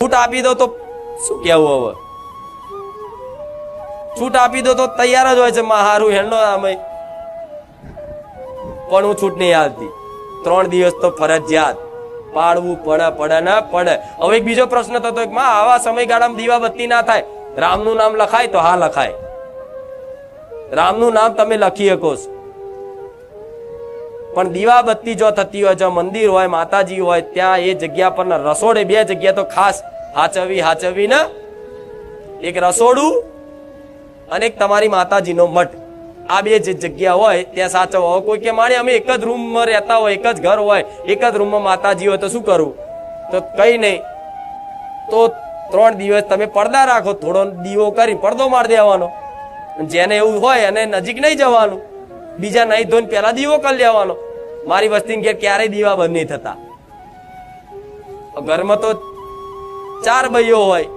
છૂટ આપી દો તો શું કેવું હવે? છૂટ આપી દો તો તૈયાર જ હોય છે હારું હેણનો આમે, પણ હું છૂટ નહીં આવતી. 3 દિવસ તો ફરજિયાત પાડવું પડે ના પડે. હવે એક બીજો પ્રશ્ન થતો કે માં આવા સમયગાળામાં દીવાબત્તી ના થાય, રામનું નામ લખાય તો હા લખાય. રામનું નામ તમે લખી શકો છો, પણ દીવાબત્તી જો થતી હોય, જો મંદિર હોય, માતાજી હોય, ત્યાં એ જગ્યા પર રસોડે 2 જગ્યા તો ખાસ હાચવી ને, એક રસોડું અને એક તમારી માતાજીનો મઠ. આ 2 જે જગ્યા હોય ત્યાં સાચવવા. કોઈ કે માણે અમે એક જ રૂમમાં રહેતા હોય, એક જ ઘર હોય, એક જ રૂમમાં માતાજી હોય તો શું કરવું? તો કઈ નહીં, તો 3 દિવસ તમે પડદા રાખો, થોડો દીવો કરી પડદો મારી દેવાનો. જેને એવું હોય અને નજીક નહીં જવાનું, બીજા નહીં ધોઈને પેલા દીવો કરી લેવાનો. મારી વસ્તી ઘેર ક્યારેય દીવા બંધ નહીં થતા. ઘરમાં તો 4 ભાઈઓ હોય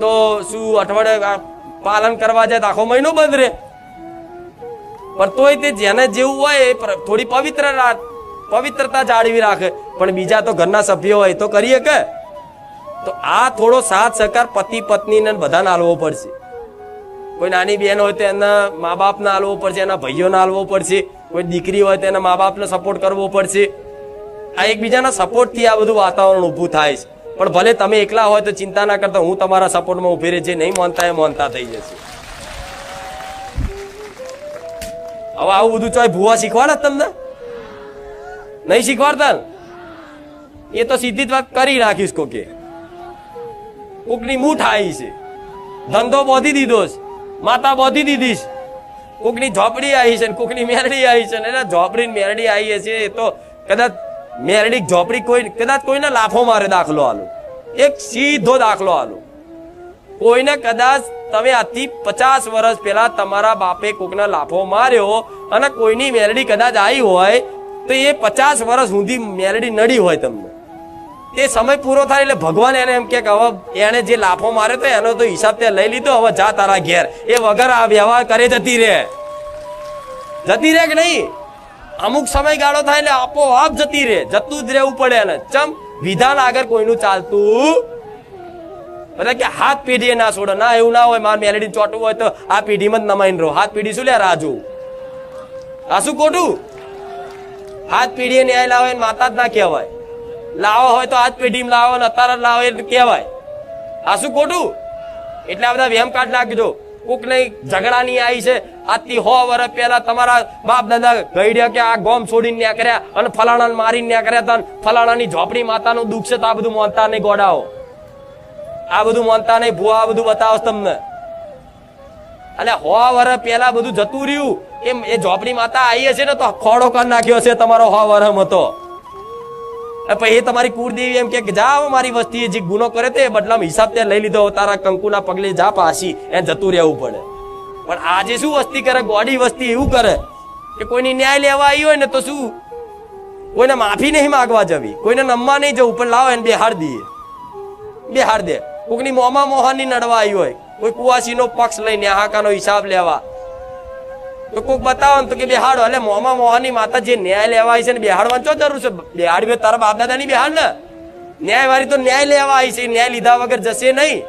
તો શું અઠવાડિયે પાલન કરવા જાય તો આખો મહિનો બંધ રહે. પણ તોય તે જેને જેવું હોય થોડી પવિત્રતા જાળવી રાખે. પણ બીજા તો ઘરના સભ્યો હોય તો કરીએ કે? તો આ થોડો સાથ સહકાર પતિ પત્નીને બધાને આલવો પડશે. કોઈ નાની બહેન હોય તો એના મા બાપને આલવો પડશે, એના ભાઈઓને આલવો પડશે. કોઈ દીકરી હોય તો એના મા બાપને સપોર્ટ કરવો પડશે. આ એકબીજાના સપોર્ટથી આ બધું વાતાવરણ ઊભું થાય છે. પણ ભલે તમે એકલા હોય તો ચિંતા ના કરતા, હું તમારા સપોર્ટમાં ઉભી રહી. જે નહીં માનતા એ માનતા થઈ જશે. હવે આવું બધું ચોય ભૂવા શીખવાડે તમને? નહીં શીખવાડતા? એ તો સીધી જ વાત કરી રાખીશ. કોકની મૂઠ આવી છે, ધંધો બોધી દીધો છે, માતા બોધી દીધી છે, કોકની ઝોપડી આવી છે, કોકની મેરડી આવી છે. ને ઝોપડી મેરડી આવી છે એ તો કદાચ મેરડી ઝોપડી કદાચ કોઈને લાફો મારે. દાખલો આલો, એક સીધો દાખલો આલો. કોઈને કદાચ તમે આથી 50 વર્ષ પહેલા તમારા બાપે કોકને લાફો માર્યો અને કોઈની મેરડી કદાચ આવી હોય તો એ 50 વર્ષ સુધી મેરડી નડી હોય તમને. તે સમય પૂરો થાય એટલે ભગવાન એને એમ કે હવે એને જે લાફો માર્યો તો એનો તો હિસાબ તે લઈ લીધો, હવે જા તારા ઘેર. એ વગર આ વ્યવહાર કરે જતી રહે કે નહીં? અમુક સમયગાળો થાય એટલે આપોઆપ જતી રહે, જતું જ રહેવું પડે એને. ચમ વિધાન આગળ કોઈનું ચાલતું બધા કે હાથ પેઢીએ ના છોડે. ના, એવું ના હોય. માર મેલડી ચોટવું હોય તો આ પેઢીમાં જ નમાઈને રહો. હાથ પેઢી શું લે રાજુ? આ શું ખોટું? હાથ પેઢીએ ન્યાય લાવે માતા જ ના કહેવાય. લાવો હોય તો આજ પેઢીમાં લાવો ને અત્યારે લાવો એ કહેવાય. આ શું ખોટું? એટલે આ બધા વેમ કાઢ નાખજો. કોક નહીં ઝઘડાની આવી છે, આજથી 100 વર્ષ પહેલા તમારા બાપ દાદા ગઈડ્યા કે આ ગોમ છોડીને ન્યા કર્યા અને ફલાણા મારીને ન્યા કર્યા હતા, ફલાણાની ઝોપડી માતાનું દુઃખ છે. તો આ બધું માનતા નહીં ગોડાઓ, આ બધું માનતા નહીં. ભૂવા આ બધું બતાવો તમને. અને 100 વર્ષ પહેલા બધું જતું રહ્યું. એ ઝોપડી માતા આવી હશે ને તો ખોડો કરી નાખ્યો છે તમારો 100 વર્ષ હતો. પછી એ તમારી કુળદેવી એમ કે જાઓ મારી વસ્તીએ જે ગુનો કરે તે બદલામાં હિસાબ ત્યાં લઈ લીધો, તારા કંકુના પગલે જા પાછી, એને જતું રહેવું પડે. પણ આજે શું વસ્તી કરે? ગોડી વસ્તી એવું કરે કે કોઈની ન્યાય લેવા આવી હોય ને તો શું કોઈને માફી નહીં માંગવા જવી, કોઈને નમવા નહીં જવું, પણ લાવો એને બેહાડ દે. કોઈની મોમાં મોહનની નડવા આવી હોય, કોઈ કુવાસીનો પક્ષ લઈને હાકાનો હિસાબ લેવા તો કોઈક બતાવો ને તો કે બેહાડો. એટલે મોમાં મોહનની માતા જે ન્યાય લેવા આવી છે ને બેહાડવાની શું જરૂર છે? બેહાડવી તારા બાપ દાદા ની બેહાડ ને. ન્યાય વાળી તો ન્યાય લેવા આવી છે, ન્યાય લીધા વગર જશે નહીં.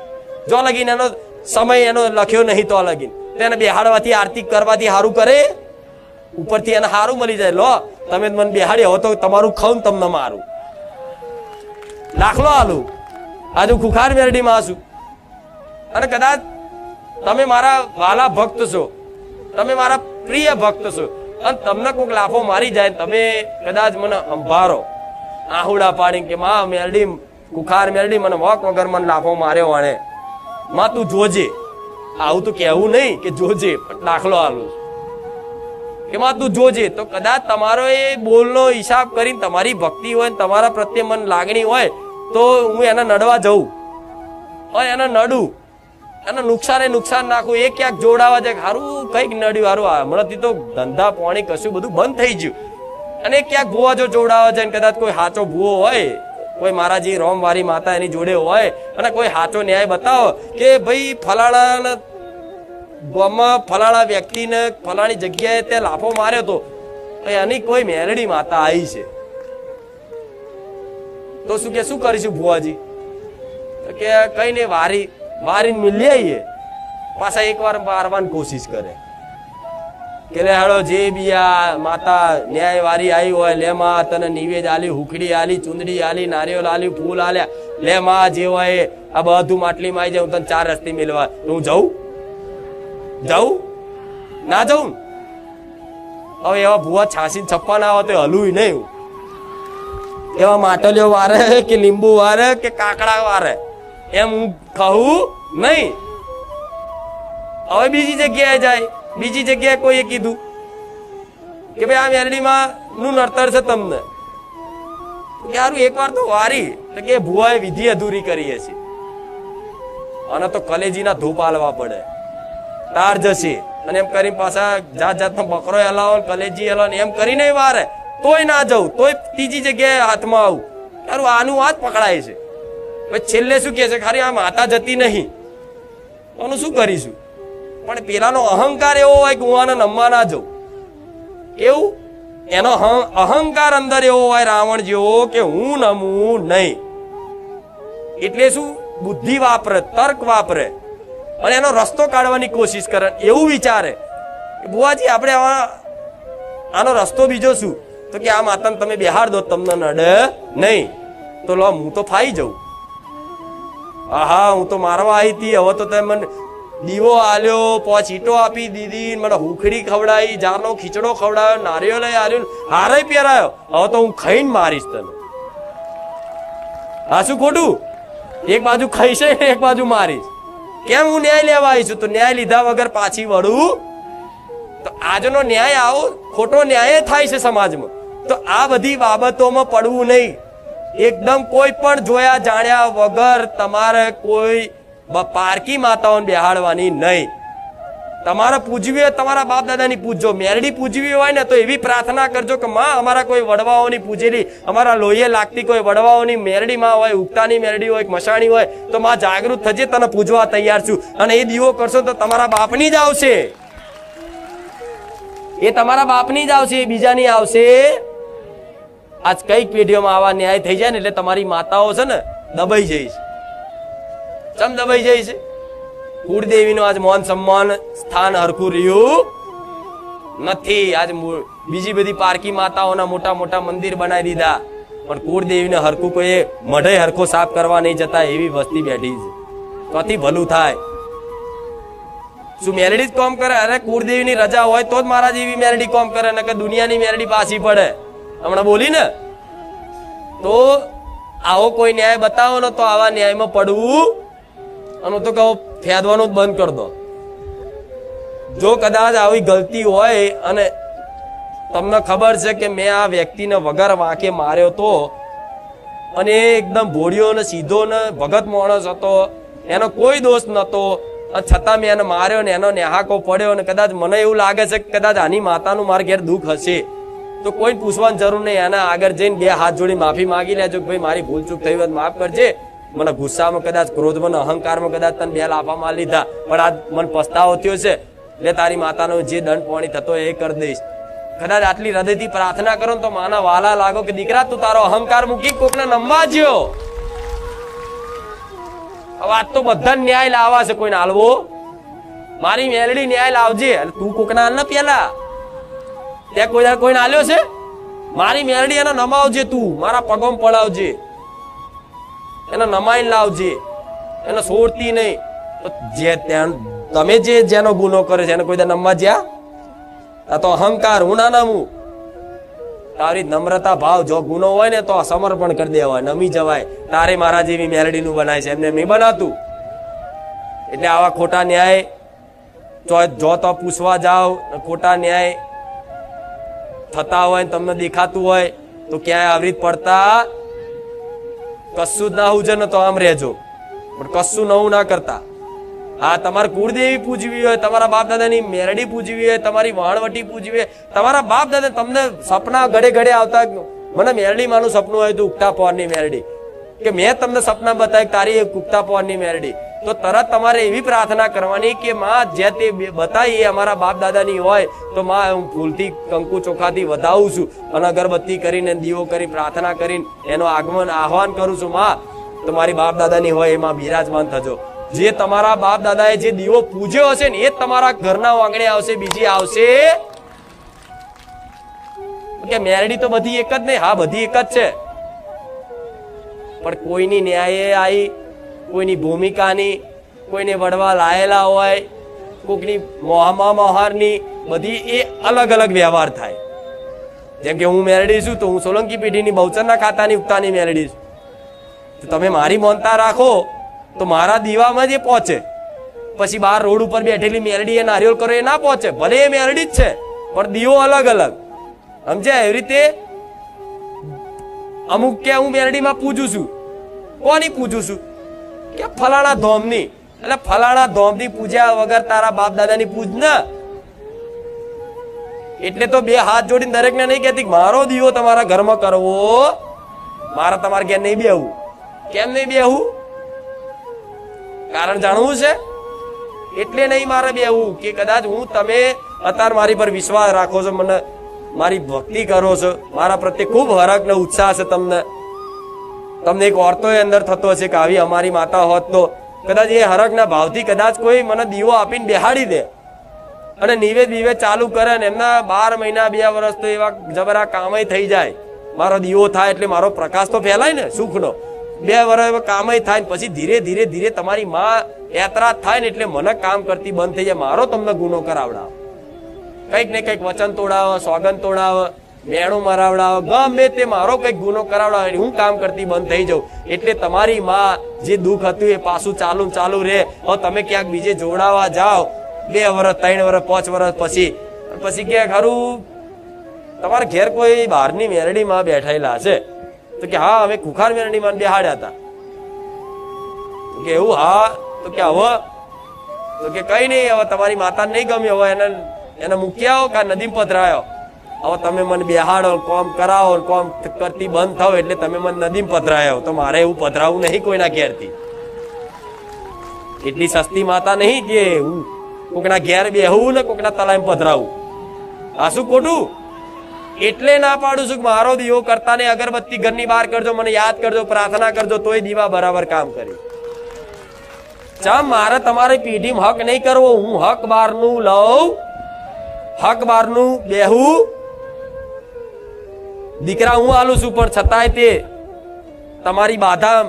જો લગીન એનો સમય એનો લખ્યો નહીં તો લગીન તેને બેહાડવાથી આરતી કરવાથી સારું કરે, ઉપરથી એને સારું મળી જાય. લો તમે મને બેહાડી હો તો તમારું ખાઉં તમને મારું. દાખલો આલું, આજુ ખુખાર મેરડીમાં આસું. અને કદાચ તમે મારા વાલા ભક્ત છો, તમે મારા પ્રિય ભક્ત છો, અને તમને કોઈક લાફો મારી જાય, તમે કદાચ મને સંભારો આહુડા પાડી કે માં મેરડી કુખાર મેરડી મને વોક વગર મને લાફો માર્યો વાણે, માં તું જોજે. આવું તો કહેવું નહીં કે જોજે, પણ દાખલો આલું કે માં તું જોજે. તો કદાચ તમારો એ બોલનો હિસાબ કરીને તમારી ભક્તિ હોય, તમારા પ્રત્યે મન લાગણી હોય તો હું એને નડવા જઉં અને એને નડું, અને નુકસાન નાખું. એ ક્યાંક જોડાવા જાય સારું કઈક નડ્યું, સારું હમણાંથી તો ધંધા પાણી કશું બધું બંધ થઈ ગયું. અને ક્યાંક ભૂવા જો જોડાવા જાય, કદાચ કોઈ સાચો ભૂવો હોય, કોઈ મારા જે રોમવારી માતા એની જોડે હોય અને કોઈ સાચો ન્યાય બતાવો કે ભાઈ ફલાણા ગામમાં ફલાણા વ્યક્તિને ફલાણી જગ્યાએ તે લાફો માર્યો તો એની કોઈ મેરડી માતા આવી છે, તો શું કરીશું ભુવાજી? તો કે કઈ નહીં, વારી મિલી આવીએ. પાછા એકવાર મારવાની કોશિશ કરે કે હેડો જે બી આ માતા ન્યાય વારી આવી હોય લે માં તને નિવેદ આલી, હુકડી આલી, ચુંદડી આલી, નારિયેળ આલી, ફૂલ આલ્યા, લે માં જે હોય આ બધું માટલીમાં આવી જાય, હું તને 4 રસ્તે મેળવા. હું જાઉં ના જાઉં? હવે એવા ભૂવા છાસી છપ્પા ના આવે તો હલું નહીં. એવા માટલીઓ વારે કે લીંબુ વારે કે કાકડા વારે એમ હું કહું નહીં. હવે બીજી જગ્યાએ જાય, બીજી જગ્યાએ કોઈએ કીધું કે ભાઈ આ મેરડીમાં નું નડતર છે તમને, યારું એકવાર તો વારી. તો કે ભુવાએ વિધિ અધૂરી કરી છે અને તો કલેજીના ધૂપ આલવા પડે, તાર જશે. અને એમ કરીને પાછા જાત જાતનો બકરો હલાવો, કલેજી હલાવો, એમ કરીને વારે તોય ના જવું, તોય ત્રીજી જગ્યાએ હાથમાં આવું. યારું આનું હાથ પકડાય છે. પછી છેલ્લે શું કે છે, ખાલી આ માતા જતી નહીં, આનું શું કરીશું? પણ પેલાનો અહંકાર એવો હોય કે હું આને નમવા ના જાઉં. એવું એનો અહંકાર અંદર એવો હોય રાવણ જેવો કે હું નમવું નહીં. એટલે શું બુદ્ધિ વાપરે, તર્ક વાપરે અને એનો રસ્તો કાઢવાની કોશિશ કરે. એવું વિચારે કે બુવાજી આપણે આનો રસ્તો બીજો શું? તો કે આ માતાને તમે બેહાડ દો, તમને નડે નહીં. તો લો હું તો ફાઈ જાઉં. હા હું તો મારવા આવી હતી, હવે તો તમે મને દીવો આલ્યો, 5 ઈંટો આપી દીધી, મને હુખડી ખવડાવી, જારનો ખીચડો ખવડાવ્યો, નારિયેળ આલ્યો, હારે પહેરાયો, હવે તો હું ખાઈને મારીશ તને. હા શું ખોટું? એક બાજુ ખાઈશ એક બાજુ મારીશ. કેમ? હું ન્યાય લેવા આવી છું. તો ન્યાય લીધા વગર પાછી વળું તો આજનો ન્યાય આવો ખોટો ન્યાય થાય છે સમાજમાં. તો આ બધી બાબતોમાં પડવું નહીં. એકદમ કોઈ પણ જોયા જાણ્યા વગર તમારે કોઈ પારકી માતાઓને બેહાડવાની નહીં. તમારે પૂજવી હોય તમારા બાપ દાદાની પૂજજો. મેરડી પૂજવી હોય ને તો એવી પ્રાર્થના કરજો કે માં અમારા કોઈ વડવાઓની પૂજેલી, અમારા લોહીએ લાગતી કોઈ વડવાઓની મેરડી માં હોય, ઉગતાની મેરડી હોય, મશાણી હોય, તો માં જાગૃત થજે, તને પૂજવા તૈયાર છું. અને એ દીવો કરશો તો તમારા બાપની જ આવશે, એ તમારા બાપની જ આવશે, એ બીજાની આવશે. આજ કઈક પેઢીઓમાં આવા ન્યાય થઈ જાય ને એટલે તમારી માતાઓ છે ને દબાઈ જાય છે. ચમ દબાઈ જાય છે? કુળદેવીનું આજ માન સન્માન સ્થાન હરખું રહ્યું નથી. આજ બીજી બધી પારકી માતાઓના મોટા મોટા મંદિર બનાવી દીધા, પણ કુળદેવીને હરખું કોઈ મઢે હરખો સાફ કરવા નહીં જતા એવી વસ્તી બેઠી છે. તોથી ભલું થાય. શું મેલડી જ કામ કરે? અરે કુળદેવીની રજા હોય તો જ મારા જેવી મેલડી કામ કરે, ને કે દુનિયાની મેલડી પાછી પડે. હમણાં બોલી ને, તો આવો કોઈ ન્યાય બતાવો ને તો આવા ન્યાયમાં પડવું અને તો કહો ફેદવાનું બંધ કરી દો. જો કદાચ આવી ગલતી હોય અને તમને ખબર છે કે મેં આ વ્યક્તિને વગર વાંકે માર્યો તો, અને એકદમ ભોળિયો ને સીધો ને ભગત માણસ હતો, એનો કોઈ દોષ નતો, છતાં મેં એને માર્યો ને એનો નેહાકો પડ્યો, અને કદાચ મને એવું લાગે છે કે કદાચ આની માતાનું મારા ઘેર દુઃખ હશે, તો કોઈ પૂછવાની જરૂર નહીં. એના આગળ જઈને 2 હાથ જોડી માફી માંગી લેજો કે ભાઈ મારી ભૂલ ચૂક થઈ હોય માફ કરજે, મને ગુસ્સામાં કદાચ ક્રોધમાં અહંકારમાં કદાચ તને 2 લાફા માર લીધા, પણ આજ મને પસ્તાવો થયો છે, એટલે તારી માતાનો જે દંડ પાણી થતો એ કરી દઈશ. કદાચ આટલી હૃદયથી પ્રાર્થના કરો તો માના વાલા લાગો કે દીકરા તું તારો અહંકાર મૂકી કોકને નમવા જ્યો. વાત તો બધા ન્યાય લાવવા છે, કોઈને હાલવો મારી મેલડી ન્યાય લાવજે. તું કોકના હાલ ને પેલા ત્યાં કોઈને હાલ્યો છે? મારી મેલડી એને નમાવજે, તું મારા પગોમાં પડાવજે, એને નમાઈને લાવજે, એને છોડતી નહીં. તો જે તમે જેનો ગુનો કરે છે એને કોઈ નમવા જ્યાં? આ તો અહંકાર, હું ના નમું. તારી નમ્રતા ભાવ જો ગુનો હોય ને તો સમર્પણ કરી દેવાય, નમી જવાય. તારે મારા જેવી મેલડી નું બનાય છે, એમને નહીં બનાતું. એટલે આવા ખોટા ન્યાય જો તો પૂછવા જાઓ, ખોટા ન્યાય થતા હોય તમને દેખાતું હોય તો ક્યાંય આવી રીત પડતા કશું જ ના હુજે ને તો આમ રહેજો, પણ કશું નવું ના કરતા. હા તમારે કુળદેવી પૂજવી હોય, તમારા બાપ દાદાની મેરડી પૂજવી હોય, તમારી વાણવટી પૂજવી હોય, તમારા બાપ દાદા તમને સપના ઘડે ઘડે આવતા, મને મેરડી માનું સપનું હોય તો ઉગતા પહોરની મેરડી, કે મેં તમને સપના બતાવ્યું તારી ઉગતા પહોરની મેરડી, તો તરત તમારે એવી પ્રાર્થના કરવાની કે માં જે તે બતાવી એ અમારા બાપ દાદાની હોય તો માં હું ફૂલથી કંકુ ચોખાથી વધાવું છું અને અગરબત્તી કરીને દીવો કરી પ્રાર્થના કરીને એનો આગમન આહવાન કરું છું. માં તો મારી બાપ દાદાની હોય એમાં બિરાજમાન થજો. જે તમારા બાપ દાદાએ જે દીવો પૂજ્યો હશે ને એ તમારા ઘરના આંગણે આવશે, બીજી આવશે કે મેરડી તો બધી એક જ નહીં. હા, બધી એક જ છે, પણ કોઈની ન્યાયે આવી, કોઈની ભૂમિકાની, કોઈને વડવા લાયેલા હોય, કોઈકની મોહારની, બધી એ અલગ અલગ વ્યવહાર થાય. જેમ કે હું મેરડી છું તો હું સોલંકી પેઢીની બહુચરના ખાતાની ઉગતાની મેરડી છું. તો તમે મારી મોનતા રાખો તો મારા દીવામાં જ પહોંચે. પછી બહાર રોડ ઉપર બેઠેલી મેરડી એ નારિયેળ કરો એ ના પહોંચે. ભલે એ મેરડી જ છે પણ દીવો અલગ અલગ. સમજ્યા? એવી રીતે અમુક કે હું મેરડીમાં પૂજું છું. કોની પૂજું છું? કે ફલાણા ધોમની. એટલે ફલાણા ધોમની પૂજ્યા વગર તારા બાપ દાદાની પૂજ ના. એટલે તો બે હાથ જોડીને દરેકને નહીં કહેતી મારો દીવો તમારા ઘરમાં કરવો, મારા તમારા ઘેર નહીં બેહવું. કેમ નહીં બેહવું? કારણ જાણવું છે. એટલે નહીં મારે બેહવું કે કદાચ હું તમે અત્યારે મારી પર વિશ્વાસ રાખો છો, મને મારી ભક્તિ કરો છો, મારા પ્રત્યે ખૂબ હરખ ને ઉત્સાહ છે તમને એક ઓરતો અંદર થતો હશે કે આવી અમારી માતા હોત તો કદાચ એ હરખના ભાવથી કદાચ કોઈ મને દીવો આપીને બેહાડી દે અને નિવેદ ચાલુ કરે ને એમના 12 મહિના 2 વર્ષ તો એવા જબરા કામય થઈ જાય. મારો દીવો થાય એટલે મારો પ્રકાશ તો ફેલાય ને સુખનો. 2 વર્ષ કામય થાય ને પછી ધીરે ધીરે તમારી માં યાત્રા થાય ને એટલે મને કામ કરતી બંધ થઈ જાય. મારો તમને ગુનો કરાવડાવ, કંઈક ને કંઈક વચન તોડાવ, સોગંદ તોડાવ, મેણું મરાવડાવ, ગમે તે મારો કંઈક ગુનો કરાવડાવ, હું કામ કરતી બંધ થઈ જાઉં. એટલે તમારી માં જે દુઃખ હતું એ પાછું ચાલુ રહે. હવે તમે ક્યાંક બીજે જોડાવા જાઓ 2 વર્ષ 3 વર્ષ 5 વર્ષ પછી કે ખરું તમારા ઘેર કોઈ બહારની મેરડીમાં બેઠેલા છે તો કે હા અમે ખુખાર મેરડીમાં બેહાડ્યા હતા. તો કે એવું? હા. તો કે હવે? તો કે કઈ નહીં, હવે તમારી માતાને નહીં ગમ્યો, હવે એને મૂક્યા આવો કે નદી પધરાયો. હવે તમે મને બેહાડો, કોમ કરાવો, કોમ કરતી બંધ થાવ એટલે તમે મને નદીમાં પધરાયો. તો મારે એવું પધરાવું નહીં કોઈના ઘેરથી. એટલી સસ્તી માતા નહીં કે હું કોકના ઘેર બેહવું ને કોકના તલાઈમાં પધરાવું. આ શું ખોટું? એટલે ના પાડું છું કે મારો દીવો કરતા ને અગરબત્તી ઘરની બહાર કરજો, મને યાદ કરજો, પ્રાર્થના કરજો, તોય દીવા બરાબર કામ કરી. ચમ મારે તમારી પેઢીમાં હક નહીં કરવો. હું હક બહારનું લઉં, હક બહારનું બેહું. દીકરા હું આલું છું પણ છતાંય તે તમારી બાધા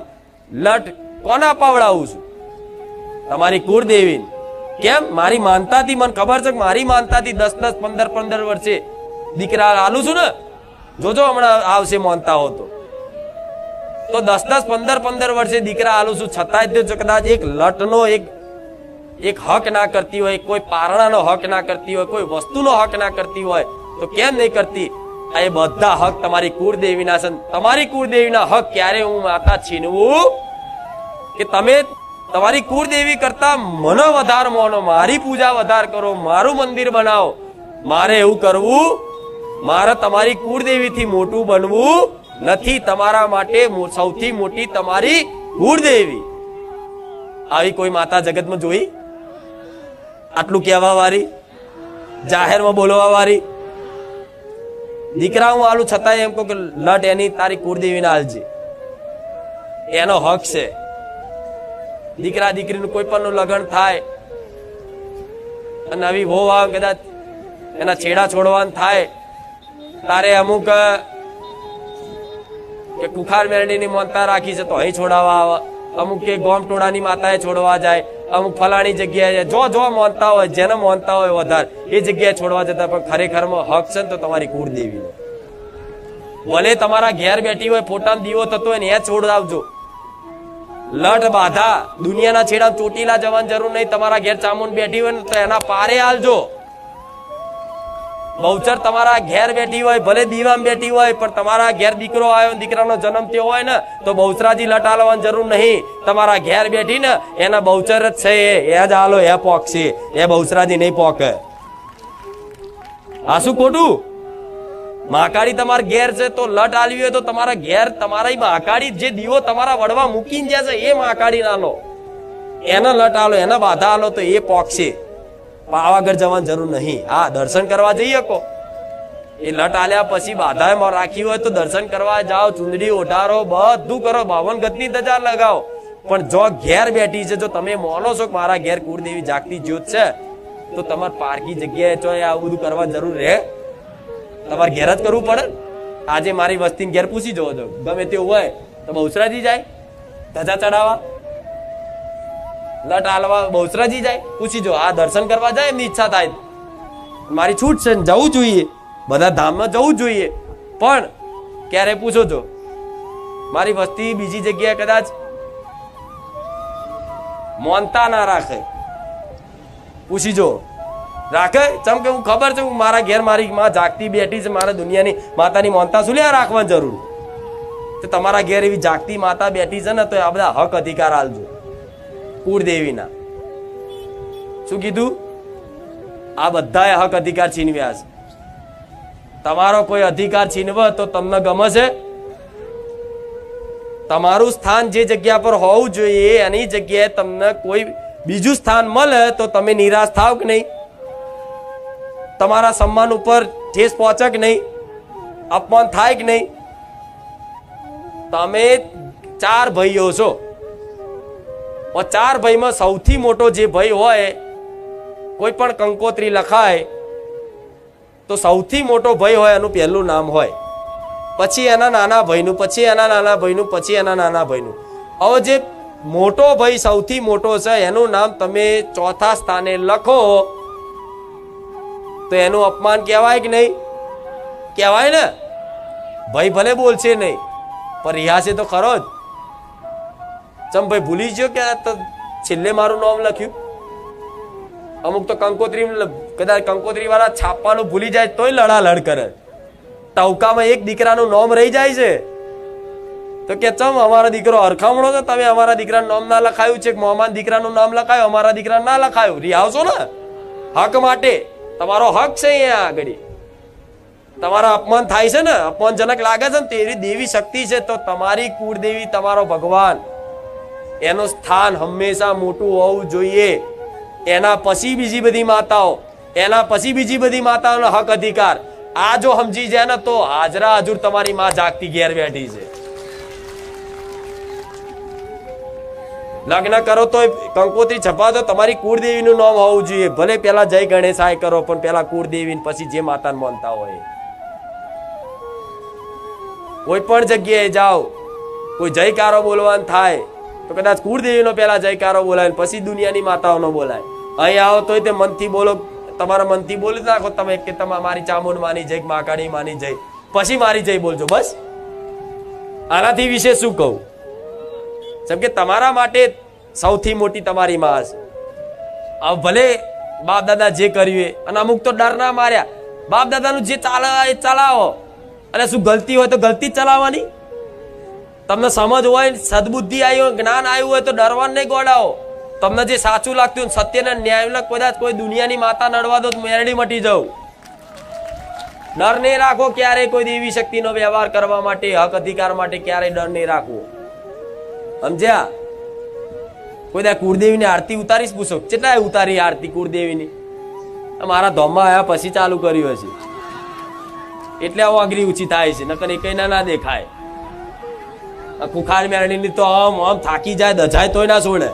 લટ કોના પાવડાવું છું? તમારી કુળદેવી. કેમ? મારી માનતાથી મને ખબર છે કે મારી માનતાથી 10 15 વર્ષે દીકરા આલું છું ને. જોજો હમણાં આવશે માનતા હો તો 10 15 વર્ષે દીકરા આલું છું. છતાંય જો કદાચ એક લટનો એક હક ના કરતી હોય, કોઈ પારણાનો હક ના કરતી હોય, કોઈ વસ્તુનો હક ના કરતી હોય તો કેમ નહીં કરતી? આ એ બધા હક તમારી કુળદેવીના છે. તમારી કુળદેવીના હક ક્યારે હું માતા છીનવું કે તમે તમારી કુળદેવી કરતા મને વધારે માનો, મારી પૂજા વધારે કરો, મારું મંદિર બનાવો. મારે એવું કરવું? મારે તમારી કુળદેવીથી મોટું બનવું નથી. તમારા માટે સૌથી મોટી તમારી કુળદેવી. આવી કોઈ માતા જગતમાં જોઈ? આટલું કહેવા વાળી, જાહેરમાં બોલવા વાળી? દીકરા હું આલું છતાંય એમ કહું કે લટ એની તારી કુળદેવીને આલજે, એનો હક છે. દીકરા દીકરીનું કોઈ પણ લગ્ન થાય અને નવી વહુ આવે, કદાચ એના છેડા છોડવાનું થાય તારે અમુક કે કુખાર મેરડીની માનતા રાખી છે તો અહીં છોડાવવા આવે, અમુક કે ગોમ ટોળાની માતાએ છોડવા જાય, અમુક ફલાણી જગ્યાએ જો માનતા હોય, જેને માનતા હોય વધારે એ જગ્યાએ છોડવા જતા. પણ ખરેખરમાં હક છે ને તો તમારી કુળદેવીનો. ભલે તમારા ઘેર બેઠી હોય, ફોટામાં દીવો થતો હોય ને એ છોડાવજો. લટ બાધા દુનિયાના છેડા ચોટીલા જવાની જરૂર નહીં. તમારા ઘેર ચામુંડ બેઠી હોય ને તો એના પારે હાલજો. બહુચર તમારા ઘેર બેઠી હોય, ભલે દીવામાં બેઠી હોય, પણ તમારા ઘેર દીકરો આવ્યો, દીકરાનો જન્મ થયો હોય ને તો બહુચરાજી લટ હાલવાની જરૂર નહીં. તમારા ઘેર બેઠી ને એના બહુચર જ છે, એ જ હાલો, એ પોકશે, એ બહુચરાજી નહીં પોકે. આ શું ખોટું? મહાકાળી તમારા ઘેર છે તો લટ આલવી હોય તો તમારા ઘેર તમારી મહાકાળી જે દીવો તમારા વડવા મૂકીને જાય છે એ મહાકાળી ના લો, એના લટ આલો, એના બાધા આલો તો એ પોકશે. પાવાગઢ જવાની જરૂર નહીં. હા, દર્શન કરવા જઈ શકો એ લટ આલ્યા પછી બાધામાં રાખી હોય તો દર્શન કરવા જાઓ, ચુંદડી ઓઢારો, બધું કરો, 52 ગજની ધજા લગાવો. પણ જો ઘેર બેઠી છે, જો તમે માનો છો કે મારા ઘેર કુળદેવી જાગતી જ્યોત છે, તો તમારે પારકી જગ્યાએ જો આવું બધું કરવા જરૂર રહે? તમારે ઘેર જ કરવું પડે. આજે મારી વસ્તીને ઘેર પૂછી જવો છો, ગમે તેવું હોય તો બહુચરાજી જાય ધજા ચડાવવા, લટ આલવા બહુચરાજી જાય, પૂછી જો. આ દર્શન કરવા જાય એમની ઈચ્છા થાય, મારી છૂટ છે, જવું જોઈએ, બધા ધામમાં જવું જોઈએ. પણ ક્યારે પૂછો છો? મારી વસ્તી બીજી જગ્યાએ કદાચ મોનતા ના રાખે, પૂછી જો. રાખે? ચમ કે હું ખબર છે મારા ઘેર મારી માં જાગતી બેઠી છે, મારા દુનિયાની માતાની મોનતા શું લે રાખવાની જરૂર? તો તમારા ઘેર એવી જાગતી માતા બેઠી છે ને, તો આ બધા હક અધિકાર આલજો કુળદેવીના. શું કીધું? આ બધાએ હક અધિકાર છીનવ્યા છે. તમારો કોઈ અધિકાર છીનવે તો તમને ગમે છે? તમારું સ્થાન જે જગ્યા પર હોવું જોઈએ એની જગ્યાએ તમને કોઈ બીજું સ્થાન મળે તો તમે નિરાશ થાવ કે નહીં? તમારા સન્માન ઉપર ઠેસ પહોંચે કે નહીં? અપમાન થાય કે નહીં? તમે 4 ભાઈઓ છો, 4 ભાઈમાં સૌથી મોટો જે ભાઈ હોય, કોઈ પણ કંકોત્રી લખાય તો સૌથી મોટો ભાઈ હોય એનું પહેલું નામ હોય, પછી એના નાના ભાઈનું, પછી એના નાના ભાઈનું, પછી એના નાના ભાઈનું. હવે જે મોટો ભાઈ સૌથી મોટો છે એનું નામ તમે ચોથા સ્થાને લખો તો એનું અપમાન કહેવાય કે નહીં? કહેવાય ને. ભાઈ ભલે બોલશે નહીં પણ રિહાશે તો ખરો જ. ચમ ભાઈ ભૂલી ગયો કે છેલ્લે મારું નામ લખ્યું? અમુક તો કંકોત્રી કદાચ કંકોત્રી વાળા છાપવાનું ભૂલી જાય તોય લડાલડ કરે. ટવકામાં એક દીકરાનું નામ રહી જાય છે તો કે ચમ અમારો દીકરો હરખામણો છે, તમે અમારા દીકરાનું નામ ના લખાયું છે, મોહમાન દીકરાનું નામ લખાયું, અમારા દીકરાનું ના લખાયું. રિહાવશો ને હક માટે. તમારો હક છે અહીંયા આગળ. તમારા અપમાન થાય છે ને, અપમાનજનક લાગે છે ને, તેવી દેવી શક્તિ છે તો તમારી કુળદેવી, તમારો ભગવાન, એનું સ્થાન હંમેશા મોટું હોવું જોઈએ. એના પછી બીજી બધી માતાઓ, એના પછી બીજી બધી માતાઓનો હક અધિકાર. આ જો સમજી જાય ને તો હાજરા હજુર તમારી માં જાગતી ઘેર બેઠી છે. લગ્ન કરો તો કંકોત્રી છપાતો તમારી કુળદેવીનું નામ હોવું જોઈએ. ભલે પેલા જય ગણેશાય કરો પણ પેલા કુળદેવી, પછી જે માતાને માનતા હોય. કોઈ પણ જગ્યાએ જાઓ, કોઈ જયકારો બોલવાનું થાય તો કદાચ કુળદેવીનો પેલા જયકારો બોલાય, પછી દુનિયાની માતાઓનો બોલાય. અહીં આવો તોય તે મનથી બોલો, તમારા મનથી બોલી નાખો તમે કે તમે મારી ચામુંડ માની જય, મહાકાળી માની જય, પછી મારી જય બોલજો. બસ આનાથી વિશે શું કહું? જેમ કે તમારા માટે સૌથી મોટી તમારી માં છે. ભલે બાપ દાદા જે કર્યું અને અમુક તો ડર ના માર્યા, બાપ દાદાનું જે ચાલે એ ચલાવો. અને શું ગલતી હોય તો ગલતી જ ચલાવવાની. તમને સમજ હોય, સદબુદ્ધિ આવી હોય, જ્ઞાન આવ્યું હોય તો ડરવાનું નહીં ગોડાવો. તમને જે સાચું લાગતું હોય, સત્યને ન્યાયને કદાચ કોઈ દુનિયાની માતા નડવા દો તો મેરડી મટી જાવ. ડર નહીં રાખો ક્યારેય કોઈ દેવી શક્તિનો વ્યવહાર કરવા માટે, હક અધિકાર માટે ક્યારેય ડર નહીં રાખવો. સમજ્યા? કોઈ કુળદેવીની આરતી ઉતારીશ? પૂછો કેટલા ઉતારી આરતી કુળદેવીની? મારા ધોમમાં આવ્યા પછી ચાલુ કર્યું હશે એટલે આવું અઘરી ઊંચી થાય છે, નકર એ કઈ ના દેખાય. કુખાર મેરડીની તો આમ થાકી જાય, દજાય તોય ના છોડે.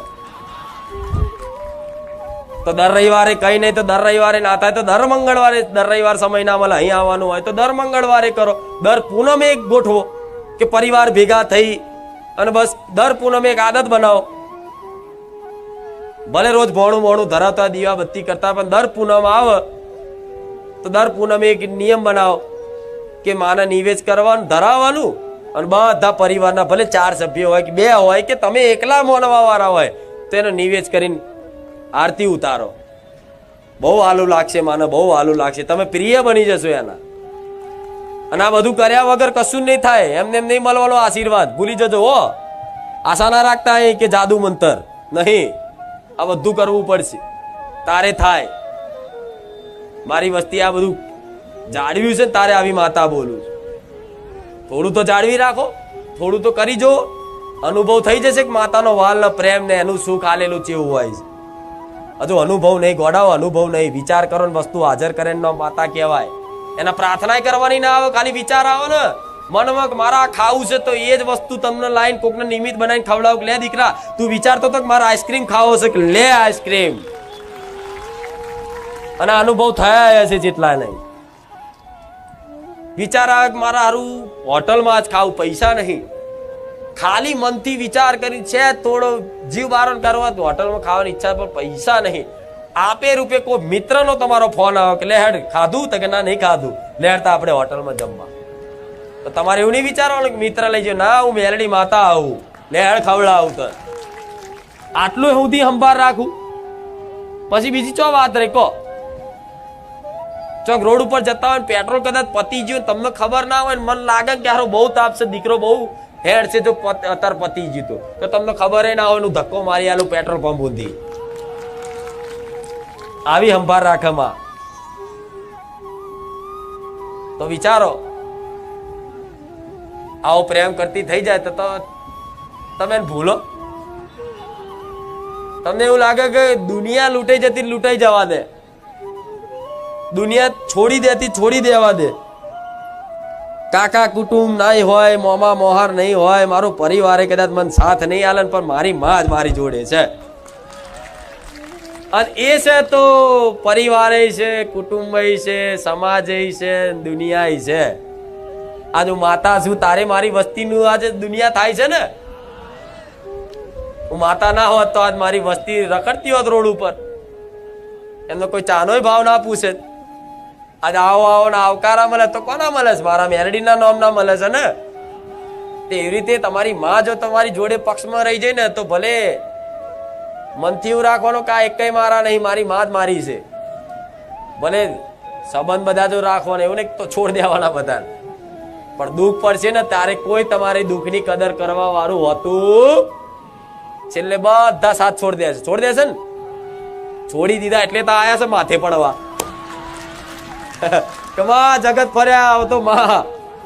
તો દર રવિવારે કઈ નહીં તો દર રવિવારે ના થાય તો દર મંગળવારે, દર રવિવાર સમય ના મળે અહીં આવવાનું હોય તો દર મંગળવારે કરો. દર પૂનમે એક ગોઠવો કે પરિવાર ભેગા થઈ અને બસ દર પૂનમે એક આદત બનાવો. ભલે રોજ ભોણું ધરાવતા, દીવા બત્તી કરતા, પણ દર પૂનમ આવે તો દર પૂનમે એક નિયમ બનાવો કે માને નિવેદ કરવાનું, ધરાવવાનું, અને બધા પરિવારના ભલે 4 સભ્યો હોય કે 2 હોય કે તમે એકલા માનવા વાળા હોય તો એનો નિવેદ કરીને આરતી ઉતારો. બહુ હાલું લાગશે માને, બહુ હાલું લાગશે. તમે પ્રિય બની જશો એના. અને આ બધું કર્યા વગર કશું નહીં થાય. એમને એમ નહીં મળવાનો આશીર્વાદ. ભૂલી જજો હો. આશા ના રાખતા અહીં કે જાદુ મંતર નહીં. આ બધું કરવું પડશે તારે થાય. મારી વસ્તી આ બધું જાળવ્યું છે, તારે આવી માતા બોલું. થોડું તો જાળવી રાખો, થોડું તો કરી જો. અનુભવ થઈ જશે કે માતાનો વાલ ને પ્રેમ ને એનું સુખ આલેલું ચેવું હોય છે. હજુ અનુભવ નહીં ગોડાવો, અનુભવ નહીં. વિચાર કરો ને વસ્તુ હાજર કરે માતા કહેવાય. એના પ્રાર્થના કરવાની ના આવે, ખાલી વિચાર આવે ને મનમાં કે મારા ખાવું છે, તો એ જ વસ્તુ તમને લાઈન કોકને નિમિત્ત બનાવીને ખવડાવ કે લે દીકરા તું વિચારતો તો કે મારે આઈસ્ક્રીમ ખાવો છે, કે લે આઈસ્ક્રીમ. અને અનુભવ થયા છે જેટલા નહીં. વિચાર આવે કે મારા હારું હોટલમાં જ ખાવું, પૈસા નહીં, ખાલી મનથી વિચાર કરી છે થોડો જીવ બારણ કરવા હોટલમાં ખાવાની ઈચ્છા, પણ પૈસા નહીં. આપે રૂપે કોઈ મિત્રનો તમારો ફોન આવે કે લે હેડ ખાધું, તો કે ના નહીં ખાધું, લે હેડ આપણે હોટલમાં જમવા. તો તમારે એવું નહીં વિચારવાનું કે મિત્ર લઈ જાવ, ના હું મેલડી માતા આવું, લે હેડ ખવડાવું. તો આટલું સુધી સંભાળ રાખું, પછી બીજી ચો વાત રહી કહો. ચોક રોડ ઉપર જતા હોય પેટ્રોલ કદાચ પતી ગયું, તમને ખબર ના હોય, મન લાગે કે હારો બહુ તાપ છે, દીકરો બહુ હેડ છે, જો અત્યારે પતી ગયું તો તમને ખબર ના હોય, ધક્કો મારી આલું પેટ્રોલ પંપ ઊંધી. આવી સંભાળ રાખે માં. તો વિચારો આવો પ્રેમ કરતી થઈ જાય તો તમે ભૂલો. તમને એવું લાગે કે દુનિયા લૂંટાઈ જતી લૂંટાઈ જવા દે, દુનિયા છોડી દેતી છોડી દેવા દે. કાકા કુટુંબ નહીં હોય, મોમા મોહાર નહીં હોય, મારો પરિવારે કદાચ મને સાથ નહીં આલે, પણ મારી માં જ મારી જોડે છે. અને એ છે તો પરિવારે છે, કુટુંબ છે, સમાજ છે, દુનિયા છે. આજે હું માતા છું, તારે મારી વસ્તીનું આજે દુનિયા થાય છે ને. હું માતા ના હોત તો આજ મારી વસ્તી રખડતી હોત રોડ ઉપર, એમનો કોઈ ચાનો ભાવ ના પૂછે. આજે આવો આવો ને આવકારા મળે તો કોના મળે છે? મારા મેરડીના નામ ના મળે છે ને. એવી રીતે તમારી માં જો તમારી જોડે પક્ષમાં રહી જાય ને, તો ભલે મનથી એવું રાખવાનું કે આ એક મારા નહીં, મારી માં જ મારી છે. ભલે સંબંધ બધા જો રાખવાના, એવું નહીં તો છોડ દેવાના બધા, પણ દુઃખ પડશે ને ત્યારે કોઈ તમારી દુઃખની કદર કરવા વાળું હોતું છેલ્લે બધા સાથ છોડ દે છે. છોડ દેશે ને, છોડી દીધા એટલે તો આયા છે માથે પડવા કે માં જગત ફર્યા તો માં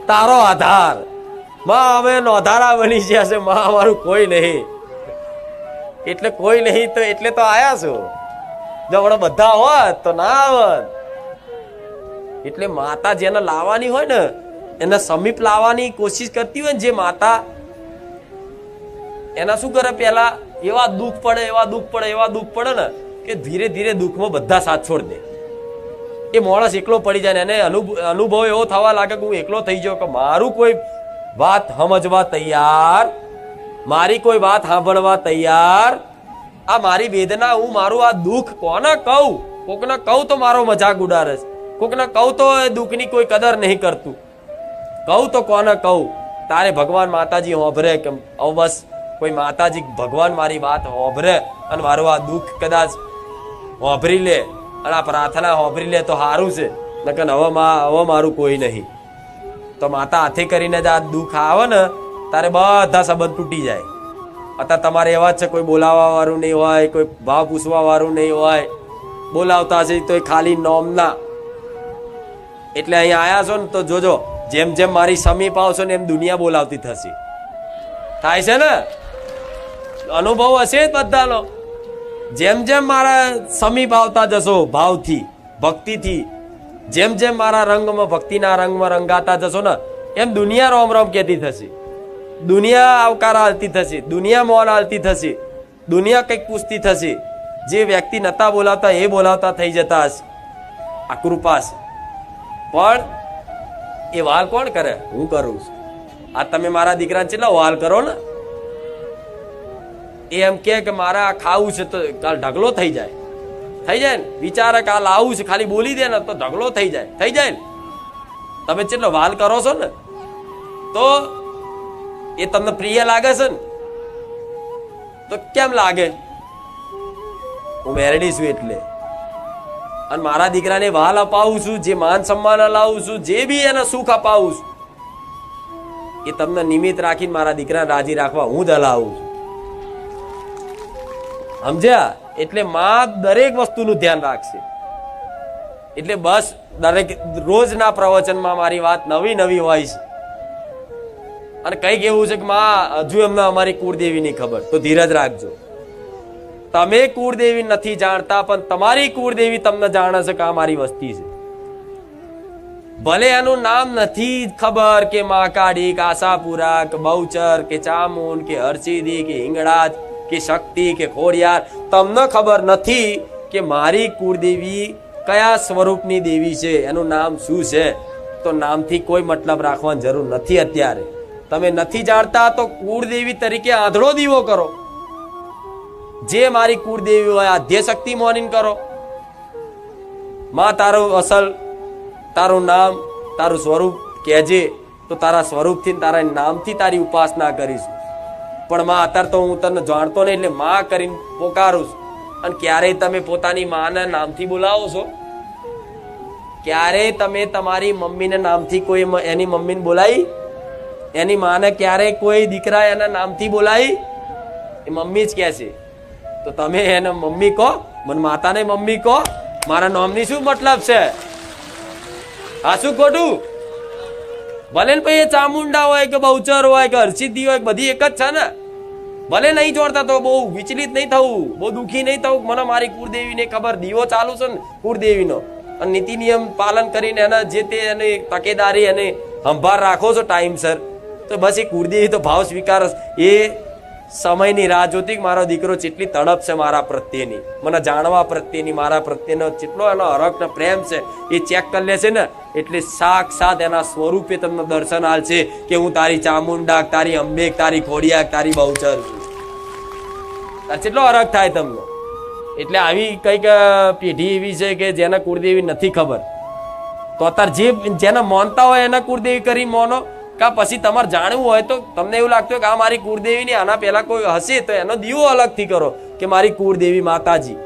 તારો આધાર, માં અમે નોધારા બની ગયા છે, માં અમારું કોઈ નહીં, એટલે કોઈ નહીં તો એટલે તો આયા છો. જો હમણાં બધા હોત તો ના આવત. એટલે માતા જેને લાવવાની હોય ને, એને સમીપ લાવવાની કોશિશ કરતી હોય ને જે માતા, એના શું કરે, પેલા એવા દુઃખ પડે એવા દુઃખ પડે એવા દુઃખ પડે ને કે ધીરે ધીરે દુઃખમાં બધા સાથ છોડ દે. એ માણસ એકલો પડી જાય ને, એને અનુભવ એવો થવા લાગે કે હું એકલો થઈ ગયો, કે મારું કોઈ વાત સમજવા તૈયાર, મારી કોઈ વાત સાંભળવા તૈયાર, આ મારી વેદના, હું મારું આ દુઃખ કોને કહું? કોકને કહું તો મારો મજાક ઉડાડે છે, કોકને કહું તો એ દુઃખની કોઈ કદર નહીં કરતું, કહું તો કોને કહું? તારે ભગવાન માતાજી હોભરે કે બસ કોઈ માતાજી ભગવાન મારી વાત હોભરે અને મારું આ દુઃખ કદાચ હોભરી લે અને આ પ્રાર્થના હોભરી લે તો સારું છે, નકર હવે મારું કોઈ નહીં. તો માતા હાથે કરીને જ આ દુઃખ આવે ને તારે બધા સંબંધ તૂટી જાય. અત્યારે તમારે એવા જ છે, કોઈ બોલાવવા વાળું નહીં હોય, કોઈ ભાવ પૂછવા વાળું નહીં હોય, બોલાવતા છે તો ખાલી નોમના. એટલે અહીંયા આયા છો ને તો જોજો, જેમ જેમ મારી સમીપ આવશો ને એમ દુનિયા બોલાવતી થશે. થાય છે ને, અનુભવ હશે જ બધાનો. જેમ જેમ મારા સમીપ આવતા જશો ભાવથી, ભક્તિથી, જેમ જેમ મારા રંગમાં ભક્તિના રંગમાં રંગાતા જશો ને, એમ દુનિયા રોમ રોમ કહેતી થશે, દુનિયા આવકાર આલતી થશે, દુનિયા મોન આલતી થશે, દુનિયા કંઈક પૂછતી થશે. જે વ્યક્તિ નતા બોલાવતા એ બોલાવતા થઈ જતા હશે. આ કૃપા છે. પણ એ વાલ કોણ કરે? હું કરું છું. આ તમે મારા દીકરાને કેટલા વાલ કરો ને, એ એમ કે મારા ખાવું છે તો કાલ ઢગલો થઈ જાય ને. વિચારે કાલ આવું છે, ખાલી બોલી દે ને તો ઢગલો થઈ જાય ને. તમે કેટલો વાલ કરો છો ને, તો એ તમને પ્રિય લાગે છે ને, તો કેમ લાગે? હું મેરડી છું એટલે, અને મારા દીકરાને વાલ અપાવું છું, જે માન સન્માન લાવું છું, જે બી એને સુખ અપાવું છું, એ તમને નિમિત્ત રાખીને મારા દીકરાને રાજી રાખવા હું જ હલાવું છું. સમજ્યા? એટલે માં દરેક વસ્તુનું ધ્યાન રાખશે. એટલે બસ દરેક રોજના પ્રવચનમાં મારી વાત નવી નવી હોય છે. અને કઈક એવું છે કે માં હજુ એમને અમારી કુળદેવીની ખબર, તો ધીરજ રાખજો. તમે કુળદેવી નથી જાણતા, પણ તમારી કુળદેવી તમને જાણે છે કે આ મારી વસ્તી છે. ભલે એનું નામ નથી ખબર કે મહાકાળી કે આશાપુરા કે બહુચર કે ચામુંડ કે હરસિદ્ધિ કે હિંગળાજ કે શક્તિ કે ખોડિયાર, તમને ખબર નથી કે મારી કુળદેવી કયા સ્વરૂપની દેવી છે, એનું નામ શું છે, તો નામથી કોઈ મતલબ રાખવાની જરૂર નથી. અત્યારે તમે નથી જાણતા તો કુળદેવી તરીકે આંધળો દીવો કરો. જે મારી કુળદેવી હોય આદ્ય શક્તિ મોનીન કરો. માં તારું અસલ તારું નામ તારું સ્વરૂપ કહેજે તો તારા સ્વરૂપથી તારા નામથી તારી ઉપાસના કરીશું. પણ માં અત્યારે તો હું તને જાણતો નહીં એટલે માં કરીને પોકારું છું. અને ક્યારેય તમે પોતાની માને નામથી બોલાવો છો? ક્યારેય તમે તમારી મમ્મીને નામથી કોઈ એની મમ્મીને બોલાવી? એની માને ક્યારેય કોઈ દીકરા એના નામથી બોલાવી? એ મમ્મી જ કહે છે. તો તમે એને મમ્મી કહો, મને માતાને મમ્મી કહો. મારા નામની શું મતલબ છે? આ શું ખોટું? ભલે ને ભાઈ એ ચામુંડા હોય કે બહુચર હોય કે હરસિદ્ધિ હોય, બધી એક જ છે ને. ભલે નહીં જોડતા તો બહુ વિચલિત નહીં થવું, બહુ દુઃખી નહીં થવું. મને મારી કુળદેવીને ખબર, દીવો ચાલુ છે ને કુળદેવીનો, અને નીતિ નિયમ પાલન કરીને એના જે તે એની તકેદારી અને સંભાળ રાખો છો ટાઈમસર, તો બસ એ કુળદેવી તો ભાવ સ્વીકાર. એ સમયની રાહ જોતી મારો દીકરો જેટલી તડપ છે મારા પ્રત્યેની, મને જાણવા પ્રત્યેની, મારા પ્રત્યેનો જેટલો એનો હરખ ને પ્રેમ છે એ ચેક કરી લેશે ને એટલે સાક્ષાત એના સ્વરૂપે તમને દર્શન આલશે કે હું તારી ચામુંડા, તારી અંબે, તારી ખોડિયા, તારી બહુચર છું. જેટલો હરખ થાય તમને. એટલે આવી કઈક પેઢી એવી છે કે જેના કુળદેવી નથી ખબર, તો અત્યારે જેને માનતા હોય એના કુળદેવી કરી મોનો. કા પછી તમારે જાણવું હોય તો તમને એવું લાગતું હોય કે આ મારી કુળદેવી ની આના પહેલા કોઈ હશે તો એનો દીવો અલગથી કરો કે મારી કુળદેવી માતાજી.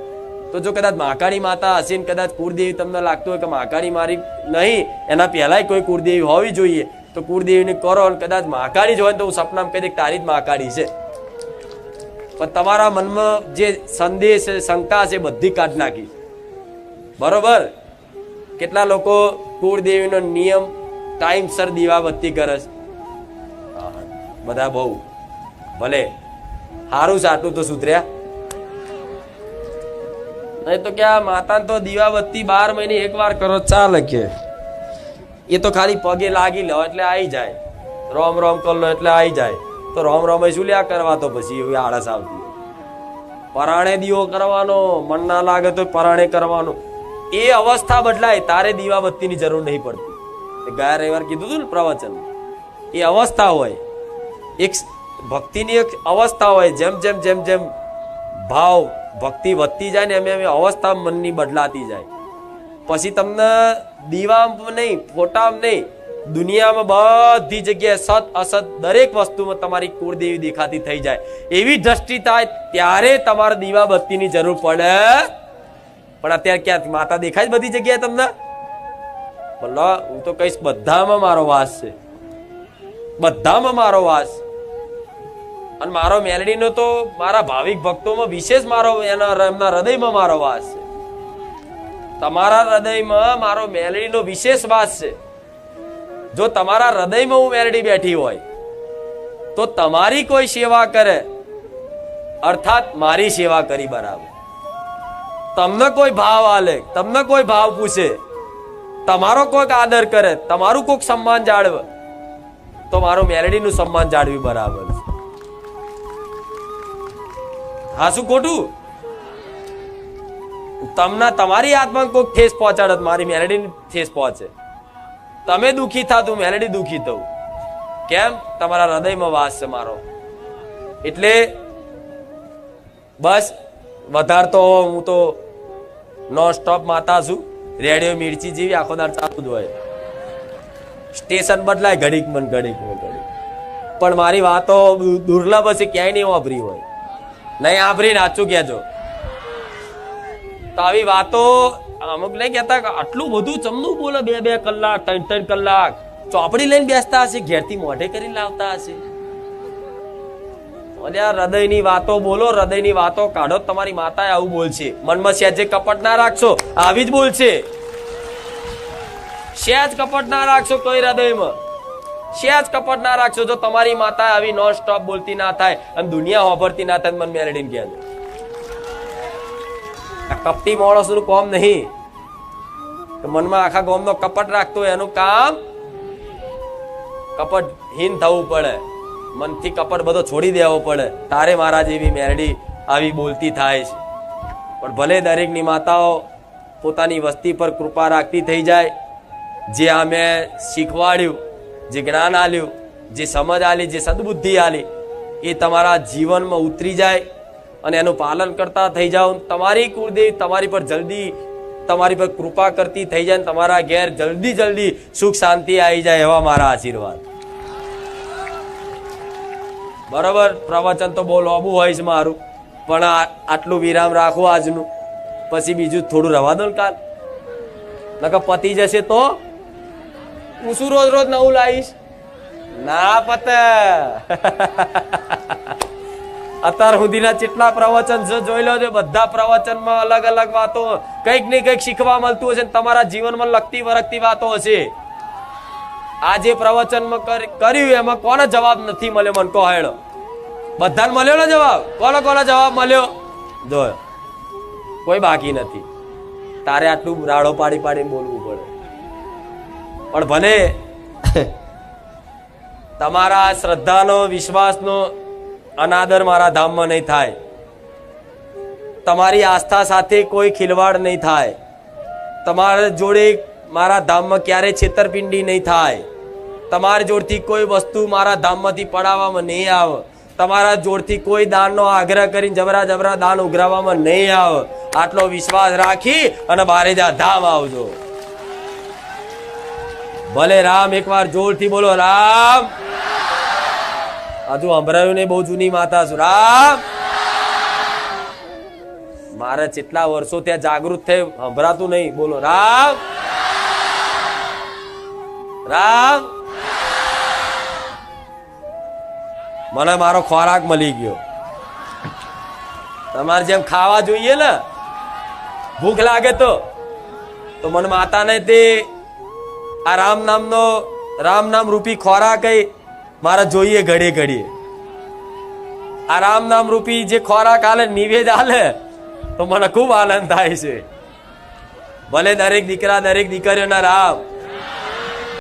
તો જો કદાચ મહાકાળી માતા હશે ને કદાચ કુળદેવી તમને લાગતું હોય કે મહાકાળી મારી નહીં, એના પહેલાય કોઈ કુળદેવી હોવી જોઈએ, તો કુળદેવીને કરો. અને કદાચ મહાકાળી જ હોય તો હું સપનામાં કહી દે તારી જ મહાકાળી છે. પણ તમારા મનમાં જે સંદેશ શંકા છે બધી કાઢ નાખી. બરોબર? કેટલા લોકો કુળદેવીનો નિયમ ટાઈમસર દીવાબત્તી કરે છે? બધા બહુ ભલે સારું સાટું તો સુધર્યા નહીં તો ક્યાં માતાને તો દીવાબત્તી 12 મહિને એકવાર કરો ચાલે કે એ તો ખાલી પગે લાગી લો એટલે આવી જાય, રોમ રોમ કર લો એટલે આવી જાય. તો રોમ રોમ શું લ્યા કરવા? તો પછી એવી આળસ આવતી. પરાણે દીવો કરવાનો, મન ના લાગે તો પરાણે કરવાનો. એ અવસ્થા બદલાય તારે દીવાબત્તીની જરૂર નહીં પડતી. ગયા રવિવાર કીધું હતું ને પ્રવચન, એ અવસ્થા હોય, એક ભક્તિની એક અવસ્થા હોય. જેમ જેમ જેમ જેમ ભાવ ભક્તિ વધતી જાય ને એમ એમ અવસ્થા મનની બદલાતી જાય. પછી તમને દીવામાં નહીં, ફોટામાં નહીં, દુનિયામાં બધી જગ્યાએ સત અસત દરેક વસ્તુમાં તમારી કુળદેવી દેખાતી થઈ જાય. એવી દ્રષ્ટિ થાય ત્યારે તમારે દીવાબત્તીની જરૂર પડે. પણ અત્યારે ક્યાં માતા દેખાય જ બધી જગ્યાએ તમને? હું તો કહીશ બધામાં મારો વાસ છે, બધામાં મારો વાસ. અને મારો મેલડીનો તો મારા ભાવિક ભક્તોમાં વિશેષ મારો એમના હૃદયમાં મારો વાસ છે. તમારા હૃદયમાં મારો મેલડીનો વિશેષ વાસ છે. જો તમારા હૃદયમાં હું મેલડી બેઠી હોય તો તમારી કોઈ સેવા કરે અર્થાત મારી સેવા કરી બરાબર. તમને કોઈ ભાવ આલે, તમને કોઈ ભાવ પૂછે, તમારો કોઈક આદર કરે, તમારું કોઈક સન્માન જાળવે તો મારું મેલડીનું સન્માન જાળવી બરાબર છે. હા શું ખોટું? તમને તમારી આત્માને કોઈક ઠેસ પહોંચાડે મારી મેલડીને ઠેસ પહોંચે. તમે દુઃખી થાતું મેલડી દુઃખી થવું કેમ? તમારા હૃદયમાં વાસ છે મારો. એટલે બસ વધારતો હું તો નોન સ્ટોપ માતા છું. રેડિયો મિર્ચી જેવી આખો દાર ચાલુ જ હોય. સ્ટેશન બદલાય ઘડીક મન ઘડીક મન ઘડીક. પણ મારી વાતો દુર્લભ હશે, ક્યાંય નહીં વાપરી હોય. નહીં આભરી નાચું કહેજો. તો આવી વાતો અમુક નહીં કહેતા આટલું બધું ચમનું બોલે 2-2 કલાક 3-3 કલાક ચોપડી લઈને બેસતા હશે, ઘેરથી મોઢે કરીને લાવતા હશે. હૃદયની વાતો બોલો, હૃદયની વાતો કાઢો. તમારી માતા આવું બોલશે. મનમાં સહેજે કપટ ના રાખશો, આવી જ બોલશે. સહેજ કપટ ના રાખશો કોઈ હૃદયમાં, સહેજ કપટ ના રાખશો. જો તમારી માતા આવી નોન સ્ટોપ બોલતી ના થાય અને દુનિયા હોભરતી ના થાય, મન મેલડીને કહેજો. આ કપટી માણસનું કોમ નહીં. તો મનમાં આખા ગામનો કપટ રાખતો હોય એનું કામ કપટહીન થવું પડે, મનથી કપટ બધો છોડી દેવો પડે, તારે મારા જેવી મેરડી આવી બોલતી થાય છે. પણ ભલે દરેકની માતાઓ પોતાની વસ્તી પર કૃપા રાખતી થઈ જાય. જે આ મેં શીખવાડ્યું, જે જ્ઞાન આલ્યું, જે સમજ આલી, જે સદબુદ્ધિ આલી, એ તમારા જીવનમાં ઉતરી જાય અને એનું પાલન કરતા થઈ જાઓ. તમારી કુળદેવી તમારી પર જલ્દી તમારી પર કૃપા કરતી થઈ જાય, તમારા ઘેર જલ્દી જલ્દી સુખ શાંતિ આવી જાય, એવા મારા આશીર્વાદ. બરોબર, પ્રવચન તો બહુ લાંબુ હોય છે મારું, પણ આટલું વિરામ રાખો આજનું, પછી બીજું થોડું રવા દો ને કાલ, નકર પતી જશે તો હું શું રોજ રોજ નવું લાવીશ? ના પતે. અત્યાર સુધીના જેટલા પ્રવચન છે જોઈ લો, બધા પ્રવચનમાં અલગ અલગ વાતો, કંઈક ને કંઈક શીખવા મળતું હશે, તમારા જીવનમાં લગતી વરગતી વાતો હશે. આ જે પ્રવચનમાં કર્યું એમાં કોને જવાબ નથી મળ્યો? મને કહો હેડો, બધાને મળ્યો ને જવાબ? કોનો જવાબ મળ્યો? જો કોઈ બાકી નથી. તારે આટલું રાડો પાડી પાડીને બોલવું પડે. પણ ભલે તમારા શ્રદ્ધાનો, વિશ્વાસનો અનાદર મારા ધામમાં નહીં થાય, તમારી આસ્થા સાથે કોઈ ખિલવાડ નહીં થાય, તમારા જોડે મારા ધામમાં ક્યારેય છેતરપિંડી નહીં થાય, તમારા જોડથી કોઈ વસ્તુ મારા ધામમાંથી પડાવવામાં નહીં આવે, તમારા જોડથી કોઈ દાનનો આગ્રહ કરીને જબરા જબરા દાન ઉઘરાવવામાં નહીં આવે. આટલો વિશ્વાસ રાખી અને બારે જા ધામ આવજો. ભલે રામ એકવાર જોરથી બોલો, રામ. હજુ સંભળાયું નહીં, બહુ જૂની માતા છું. રામ. મારે જેટલા વર્ષો ત્યાં જાગૃત થઈ સંભળાતું નહીં, બોલો રામ. રામ. મને મારો ખોરાક મળી ગયો. તમારે જેમ ખાવા જોઈએ ને, ભૂખ લાગે તો મને માતાને તે આ રામ નામ રૂપી ખોરાક મારે જોઈએ ઘડીએ ઘડીએ. આ રામ નામ રૂપી જે ખોરાક હાલે, નિવેદ હાલે, તો મને ખૂબ આનંદ થાય છે. ભલે દરેક દીકરા દરેક દીકરીઓના રામ